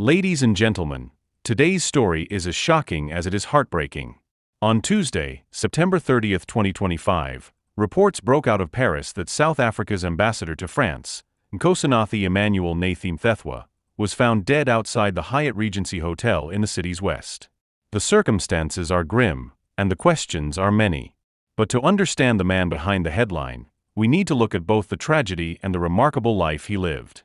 Ladies and gentlemen, today's story is as shocking as it is heartbreaking. On Tuesday, September 30th, 2025, reports broke out of Paris that South Africa's ambassador to France, Nkosinathi Emmanuel Mthethwa, was found dead outside the Hyatt Regency Hotel in the city's west. The circumstances are grim, and the questions are many. But to understand the man behind the headline, we need to look at both the tragedy and the remarkable life he lived.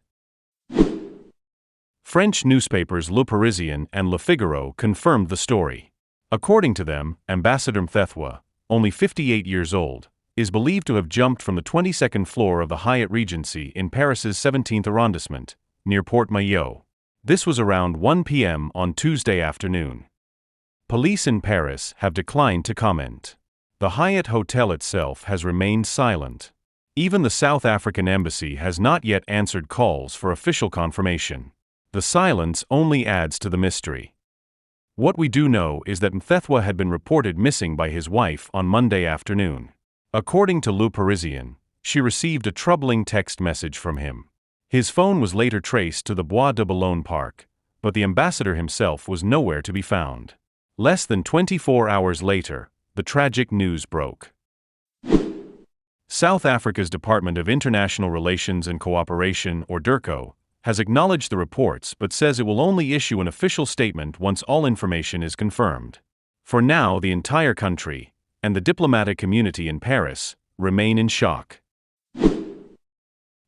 French newspapers Le Parisien and Le Figaro confirmed the story. According to them, Ambassador Mthethwa, only 58 years old, is believed to have jumped from the 22nd floor of the Hyatt Regency in Paris's 17th arrondissement, near Port Maillot. This was around 1 p.m. on Tuesday afternoon. Police in Paris have declined to comment. The Hyatt Hotel itself has remained silent. Even the South African embassy has not yet answered calls for official confirmation. The silence only adds to the mystery. What we do know is that Mthethwa had been reported missing by his wife on Monday afternoon. According to Le Parisien, she received a troubling text message from him. His phone was later traced to the Bois de Boulogne Park, but the ambassador himself was nowhere to be found. Less than 24 hours later, the tragic news broke. South Africa's Department of International Relations and Cooperation, or DIRCO, has acknowledged the reports but says it will only issue an official statement once all information is confirmed. For now, the entire country, and the diplomatic community in Paris, remain in shock.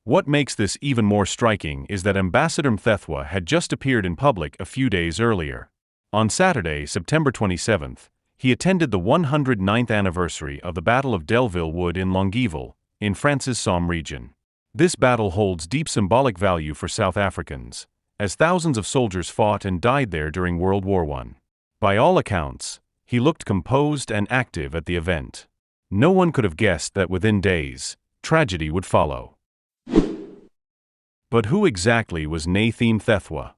What makes this even more striking is that Ambassador Mthethwa had just appeared in public a few days earlier. On Saturday, September 27th, he attended the 109th anniversary of the Battle of Delville Wood in Longeville, in France's Somme region. This battle holds deep symbolic value for South Africans, as thousands of soldiers fought and died there during World War I. By all accounts, he looked composed and active at the event. No one could have guessed that within days, tragedy would follow. But who exactly was Nathi Mthethwa?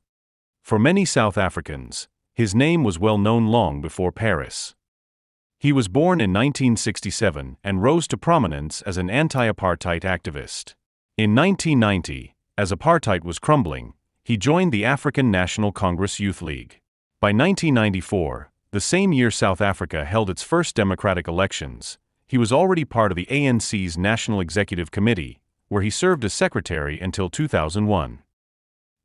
For many South Africans, his name was well known long before Paris. He was born in 1967 and rose to prominence as an anti-apartheid activist. In 1990, as apartheid was crumbling, he joined the African National Congress Youth League. By 1994, the same year South Africa held its first democratic elections, he was already part of the ANC's National Executive Committee, where he served as secretary until 2001.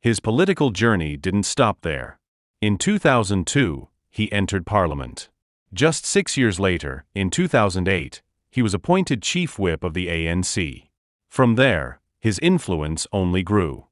His political journey didn't stop there. In 2002, he entered Parliament. Just 6 years later, in 2008, he was appointed Chief Whip of the ANC. From there, his influence only grew.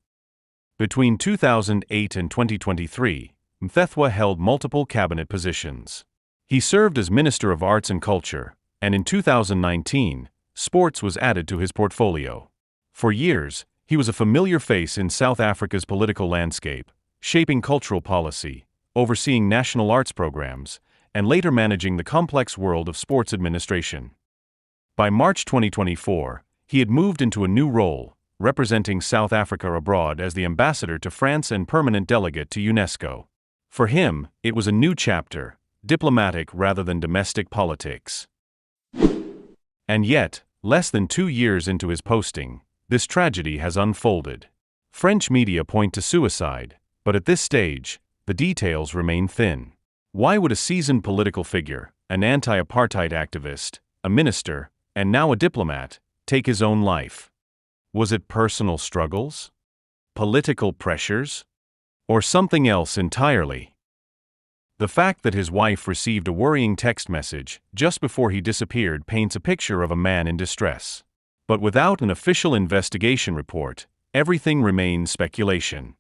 Between 2008 and 2023, Mthethwa held multiple cabinet positions. He served as Minister of Arts and Culture, and in 2019, sports was added to his portfolio. For years, he was a familiar face in South Africa's political landscape, shaping cultural policy, overseeing national arts programs, and later managing the complex world of sports administration. By March 2024, he had moved into a new role, representing South Africa abroad as the ambassador to France and permanent delegate to UNESCO. For him, it was a new chapter, diplomatic rather than domestic politics. And yet, less than 2 years into his posting, this tragedy has unfolded. French media point to suicide, but at this stage, the details remain thin. Why would a seasoned political figure, an anti-apartheid activist, a minister, and now a diplomat, take his own life? Was it personal struggles? Political pressures? Or something else entirely? The fact that his wife received a worrying text message just before he disappeared paints a picture of a man in distress. But without an official investigation report, everything remains speculation.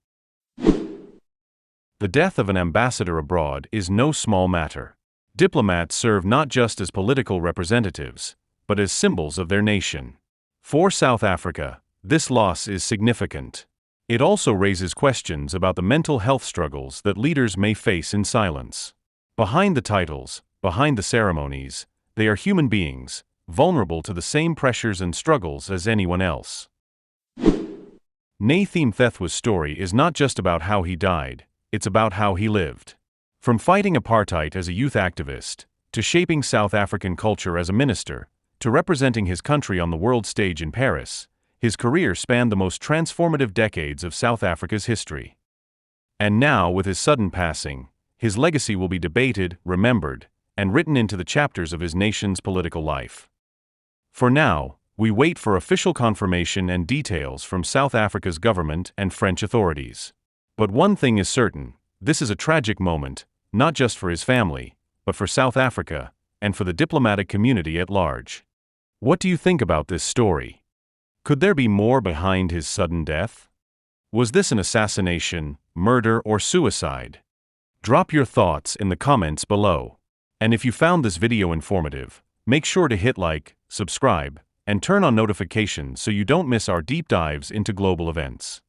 The death of an ambassador abroad is no small matter. Diplomats serve not just as political representatives, but as symbols of their nation. For South Africa, this loss is significant. It also raises questions about the mental health struggles that leaders may face in silence. Behind the titles, behind the ceremonies, they are human beings, vulnerable to the same pressures and struggles as anyone else. Nathi Mthethwa's story is not just about how he died, it's about how he lived. From fighting apartheid as a youth activist, to shaping South African culture as a minister, to representing his country on the world stage in Paris, his career spanned the most transformative decades of South Africa's history. And now, with his sudden passing, his legacy will be debated, remembered, and written into the chapters of his nation's political life. For now, we wait for official confirmation and details from South Africa's government and French authorities. But one thing is certain: this is a tragic moment, not just for his family, but for South Africa, and for the diplomatic community at large. What do you think about this story? Could there be more behind his sudden death? Was this an assassination, murder, or suicide? Drop your thoughts in the comments below. And if you found this video informative, make sure to hit like, subscribe, and turn on notifications so you don't miss our deep dives into global events.